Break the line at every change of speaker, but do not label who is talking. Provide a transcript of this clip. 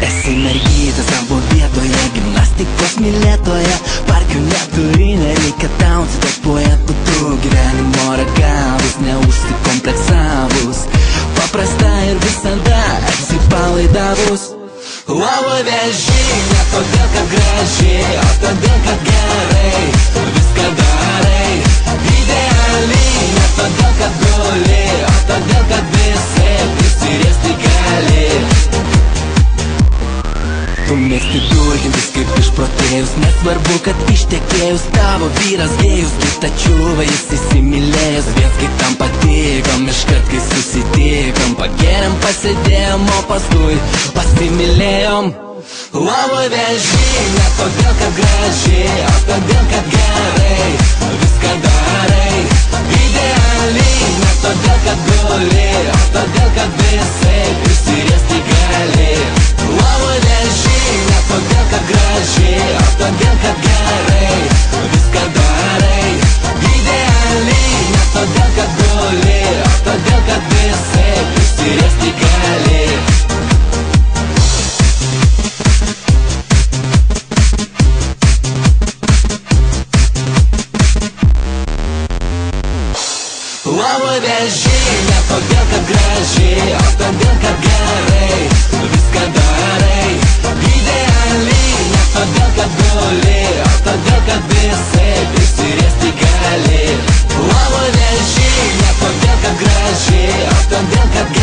Esi mergytė savo vietoje, gimnastikos mylėtoje, parkių neturi, nereikia tau cituot poetų, tu gyvenimo ragavus, neužsikompleksavus, paprasta ir visada atsipalaidavus. Uolų veži ne todėl, kad graži, o todėl, kad gerai viską darai. Idealiai ne todėl, kad guli, o todėl, kad visai prisiriesti gali. Tu mėgsti dulkintis kaip išprotėjus, nesvarbu, kad ištekėjus tavo vyras gėjus, kitačiuva jis įsimylėjus, viens kitam patikom, iškart kai susitikom, pageriam, pasėdėjom, o paskui pasimylėjom. Uolų veži ne todėl, kad graži, o todėl, kad gerai viską darai. Idealiai ne todėl, kad guli, o todėl, kad visai prisiriesti gali. Uolų veži ne todėl, kad graži, o todėl, kad gerai viską darai. Idealiai ne todėl, kad guli, o todėl, kad visai prisiriesti gali. Uolų veži ne todėl, kad graži, o todėl, kad gerai viską darai. Idealiai ne todėl, kad guli, o todėl, kad visai prisiriesti gali. Uolų veži ne todėl, kad graži, o todėl, kad